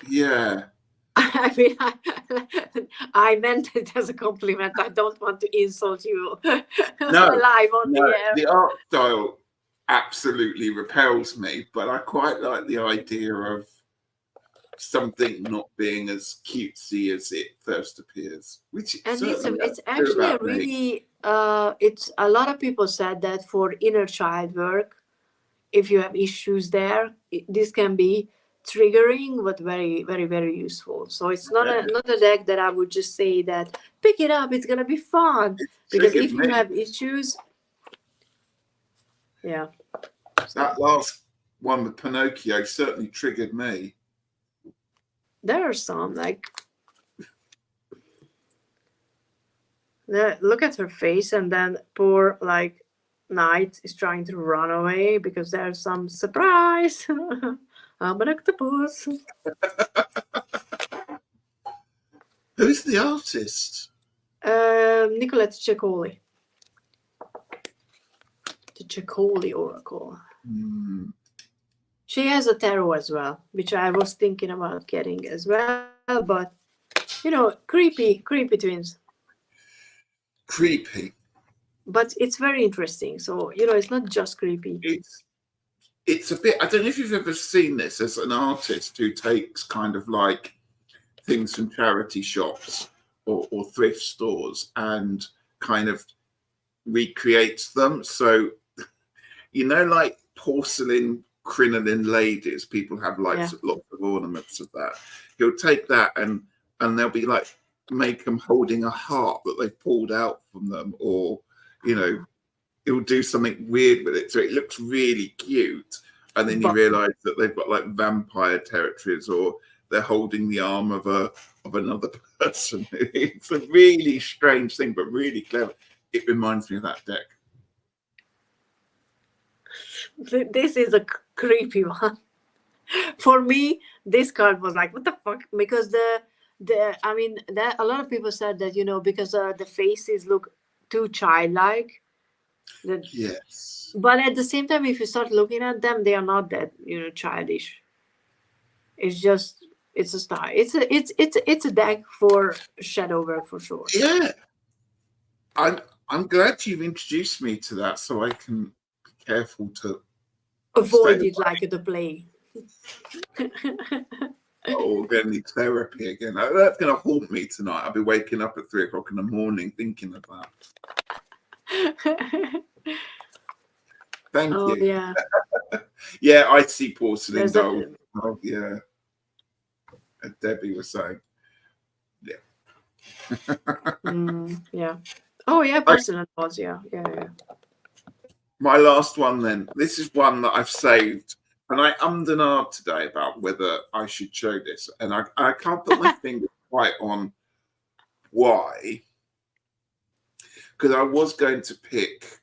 Yeah. I mean, I meant it as a compliment. I don't want to insult you live on the air. The art style absolutely repels me, but I quite like the idea of something not being as cutesy as it first appears. And it's actually a really it's a lot of people said that for inner child work, if you have issues there, this can be triggering but very, very, very useful. So it's not a deck that I would just say that pick it up, it's gonna be fun, because if you have issues, yeah. That last one with Pinocchio certainly triggered me. There are some, like, look at her face, and then poor, like, Knight is trying to run away because there's some surprise. I'm an octopus. Who's the artist? Nicolette Ceccoli. The Ceccoli Oracle. She has a tarot as well, which I was thinking about getting as well, but creepy twins. Creepy. But it's very interesting. So, it's not just creepy. It's a bit, I don't know if you've ever seen this as an artist who takes kind of like things from charity shops or thrift stores and kind of recreates them. So, like porcelain crinoline ladies, people have lots of ornaments of that. He'll take that and they'll be like, make them holding a heart that they've pulled out from them, or, he'll do something weird with it. So it looks really cute. And then you realize that they've got like vampire territories, or they're holding the arm of another person. It's a really strange thing, but really clever. It reminds me of that deck. This is a creepy one. For me, this card was like, what the fuck? Because a lot of people said that, because the faces look too childlike. Yes. But at the same time, if you start looking at them, they are not that, childish. It's just, it's a style. It's a deck for shadow work for sure. Yeah. I'm glad you've introduced me to that, so I can be careful to avoid it like the plague. Oh, we're going to need therapy again. That's going to haunt me tonight. I'll be waking up at 3 o'clock in the morning thinking of that. Thank you. Yeah. Yeah, I see porcelain dolls. Oh, yeah. As Debbie was saying. Yeah. Yeah. Oh, yeah, porcelain dolls. Yeah. My last one then. This is one that I've saved. And I ummed and ahed today about whether I should show this. And I can't put my finger quite on why. Because I was going to pick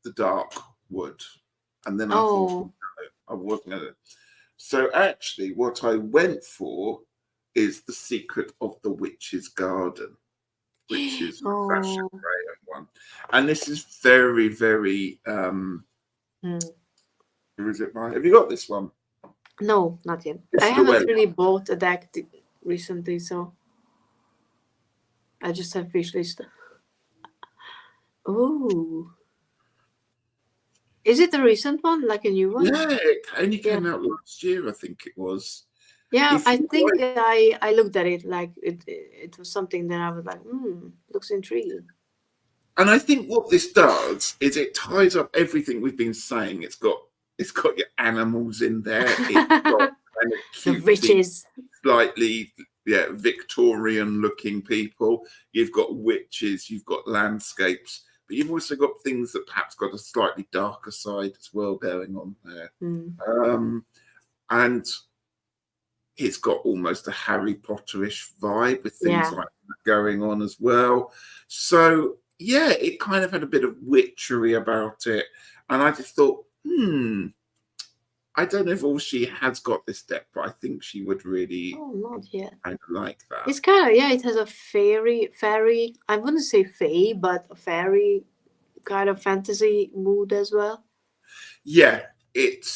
the dark wood. And then I thought, no, I wasn't going to. So actually, what I went for is The Secret of the Witch's Garden, which is a fashion crayon one. And this is very, very... Is it right? Have you got this one? No, not yet. I haven't really bought a deck recently, so I just have wish list. Oh, Is it a recent one, like a new one? Yeah, it only Yeah. came out last year, I think it was. Yeah, If I you think like, I looked at it like it was something that I was like, looks intriguing. and I think what this does is it ties up everything we've been saying. It's got your animals in there. It's got kind of The cutesy, riches. slightly Victorian looking people. You've got witches, you've got landscapes, but you've also got things that perhaps got a slightly darker side as well going on there. And it's got almost a Harry Potterish vibe with things Yeah. like that going on as well. So yeah, it kind of had a bit of witchery about it. And I just thought, I don't know if Orsi has got this deck, but I think she would really Oh, not yet. kind of like that. It's kind of, yeah, it has a fairy, I wouldn't say fae, but a fairy kind of fantasy mood as well. Yeah, it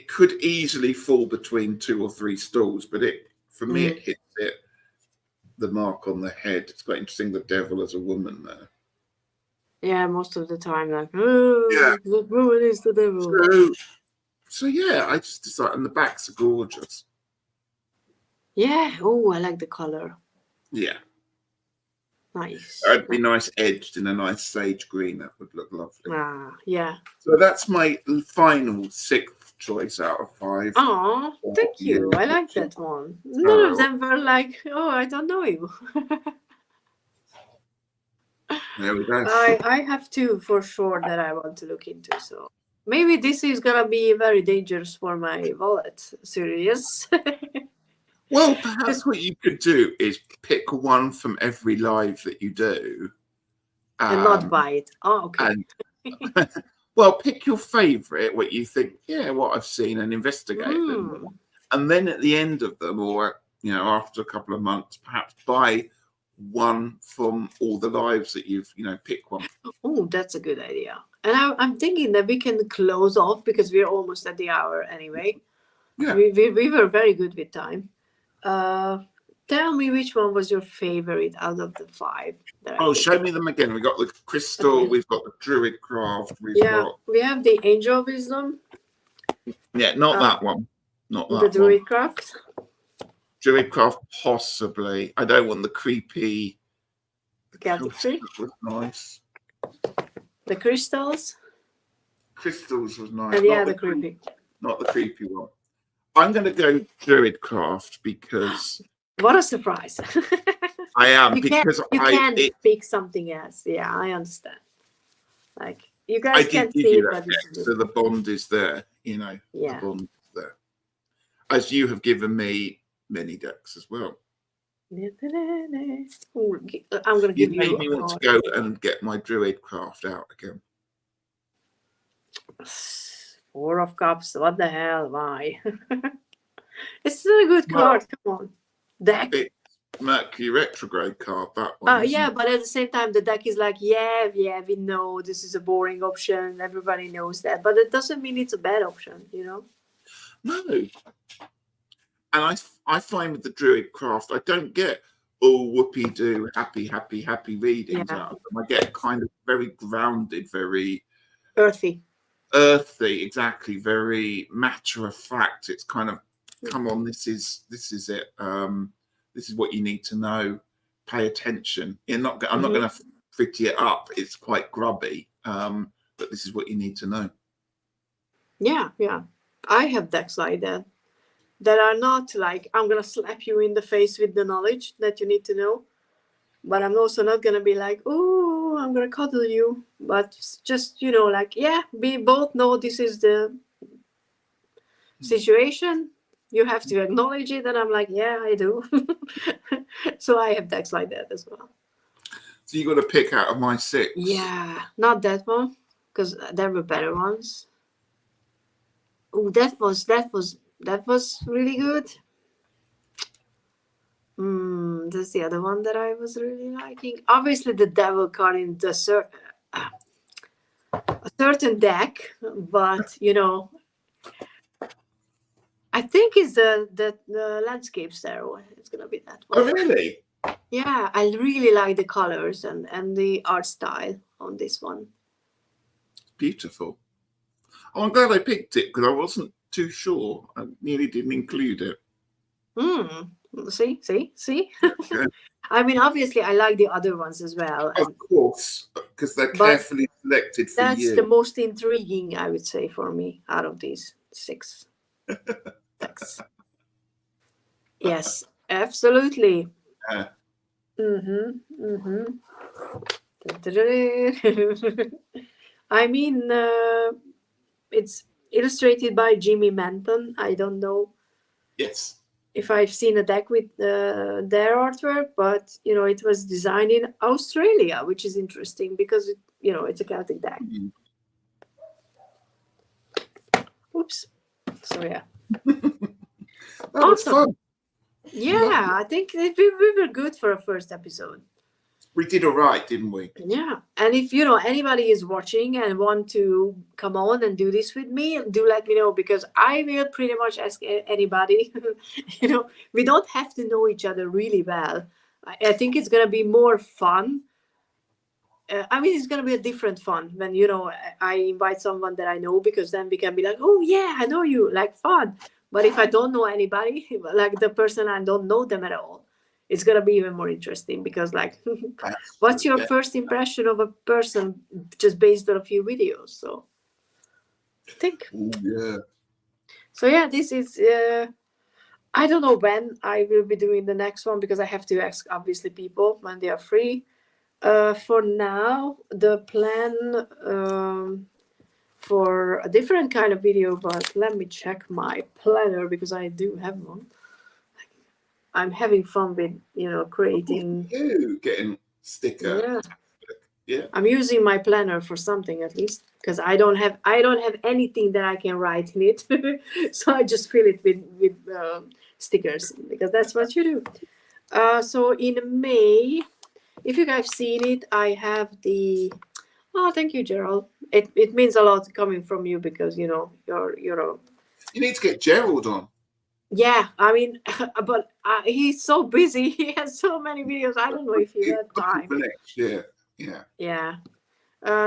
could easily fall between 2 or 3 stools, but for me it hits the mark on the head. It's quite interesting, the devil as a woman there. Yeah, most of the time, like, oh, the woman is the devil. So yeah, I just decided, and the backs are gorgeous. Yeah. Oh, I like the color. Yeah. Nice. It'd be nice edged in a nice sage green. That would look lovely. Yeah. So that's my final 6th choice out of 5. Oh, thank you. I like that one. None of them were like, oh, I don't know you. There we go. I have 2 for sure that I want to look into. So maybe this is gonna be very dangerous for my wallet series. Well, perhaps what you could do is pick one from every live that you do. And not buy it. Oh, okay. And well, pick your favorite, what you think, what I've seen, and investigate them. And then at the end of them, or after a couple of months, perhaps buy one from all the lives that you've pick one. Oh, that's a good idea. And I'm thinking that we can close off because we're almost at the hour anyway. Yeah. We were very good with time. Tell me which one was your favorite out of the 5. Show me them again. We've got the crystal, we've got the druid craft, we have the angel of wisdom. Yeah, not that one. Not that the druid craft. Druid craft, possibly. I don't want the creepy. The Celtic tree was nice. The crystals. Crystals was nice. And the creepy. Not the creepy one. I'm going to go druid craft because. What a surprise! I am because you can't pick something else. Yeah, I understand. Like you guys can't see it, but so the bond is there. Yeah. The bond is there. As you have given me many decks as well. Ooh, I'm going to give you. You made me want to go and get my druid craft out again. 4 of Cups. What the hell? Why? It's still a good card. Come on, deck. It's Mercury retrograde card. That one. Yeah, but at the same time, the deck is like, yeah, we know this is a boring option. Everybody knows that, but it doesn't mean it's a bad option. No. And I find with the druid craft, I don't get whoopee-doo, happy readings out of them. I get kind of very grounded, very earthy, exactly, very matter of fact. It's kind of, come on, this is it. This is what you need to know. Pay attention. I'm not going to pretty it up. It's quite grubby, but this is what you need to know. Yeah. I have decks like that are not like, I'm going to slap you in the face with the knowledge that you need to know. But I'm also not going to be like, oh, I'm going to cuddle you. But just, like, we both know this is the situation. You have to acknowledge it. And I'm like, yeah, I do. So I have decks like that as well. So you got to pick out of my 6. Yeah, not that one, because there were better ones. Oh, that was really good. That's the other one that I was really liking. Obviously, the devil card in a certain deck, but I think it's the landscape tarot. It's gonna be that one. Oh, really? Yeah, I really like the colors and the art style on this one. Beautiful. Oh, I'm glad I picked it because I wasn't too sure. I nearly didn't include it. See. Yeah. I mean, obviously, I like the other ones as well, Of course, because they're but carefully selected for that's you. the most intriguing, I would say, for me out of these 6 decks. Yes, absolutely. Yeah. I mean, it's illustrated by Jimmy Manton. I don't know Yes. if I've seen a deck with their artwork, but it was designed in Australia, which is interesting because it's a Celtic deck. Mm. Oops. So yeah. That was fun. Yeah, I think we were good for a first episode. We did all right, didn't we? Yeah, and if anybody is watching and want to come on and do this with me, do let me know, because I will pretty much ask anybody. We don't have to know each other really well. I think it's gonna be more fun. I mean, it's gonna be a different fun when I invite someone that I know, because then we can be like, oh yeah, I know you, like fun. But if I don't know anybody, like the person, I don't know them at all, it's gonna be even more interesting, because like, what's your first impression of a person just based on a few videos? So I think. Ooh, yeah. So yeah, this is. I don't know when I will be doing the next one, because I have to ask obviously people when they are free. For now, the plan for a different kind of video, but let me check my planner, because I do have one. I'm having fun with creating. You getting sticker. Yeah. I'm using my planner for something, at least, because I don't have anything that I can write in it, so I just fill it with stickers, because that's what you do. So in May, if you guys seen it, I have the. Oh, thank you, Gerald. It means a lot coming from you, because you're a. You need to get Gerald on. Yeah, I mean, but he's so busy. He has so many videos. I don't know if he had time. For next year. Yeah. Yeah.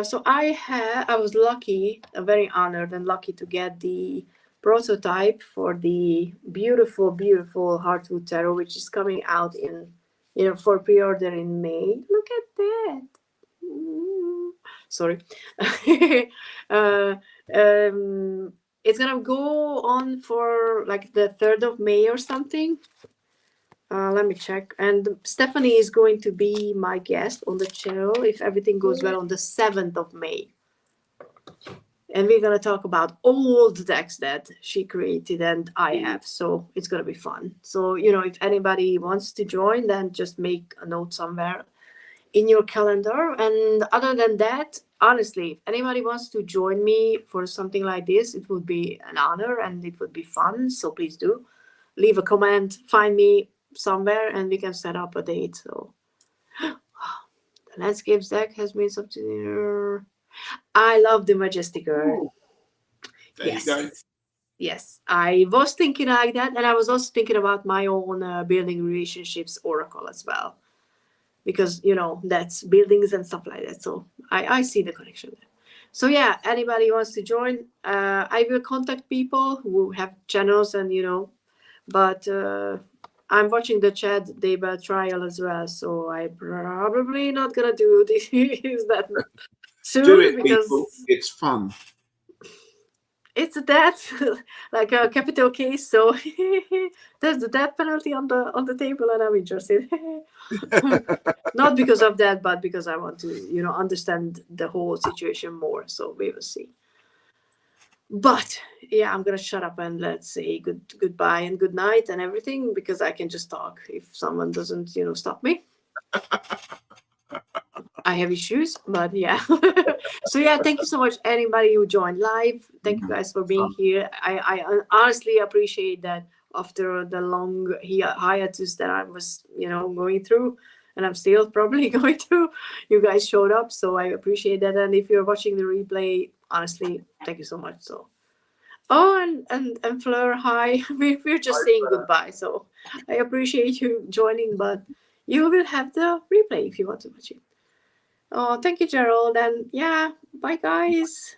So I was lucky, very honored and lucky to get the prototype for the beautiful, beautiful Heartwood Tarot, which is coming out in, for pre-order in May. Look at that. Sorry. It's gonna go on for like the 3rd of May or something. Let me check. And Stephanie is going to be my guest on the channel, if everything goes well, on the 7th of May. And we're going to talk about all the decks that she created and I have. So it's going to be fun. So, if anybody wants to join, then just make a note somewhere in your calendar. And other than that, honestly, if anybody wants to join me for something like this, it would be an honor and it would be fun. So please do leave a comment, find me somewhere, and we can set up a date. So the landscapes deck has been something. I love the Majestic Girl. There you go. Yes, I was thinking like that, and I was also thinking about my own building relationships oracle as well, because that's buildings and stuff like that. So I see the connection there. So yeah, anybody wants to join, I will contact people who have channels, and but I'm watching the Chad Deba trial as well, so I'm probably not gonna do this that soon. Do it, because people. It's fun. It's a death, like a capital case. So there's the death penalty on the table, and I'm interested. Not because of that, but because I want to understand the whole situation more. So we will see. But yeah, I'm gonna shut up and let's say goodbye and good night and everything, because I can just talk if someone doesn't stop me. I have issues, but yeah. So yeah, thank you so much anybody who joined live. Thank you guys for being here. I honestly appreciate that after the long hiatus that I was going through, and I'm still probably going through, you guys showed up, so I appreciate that. And if you're watching the replay, honestly, thank you so much. So and Fleur, hi. We're just saying goodbye, so I appreciate you joining, but you will have the replay if you want to watch it. Oh, thank you, Gerald. And yeah, bye, guys.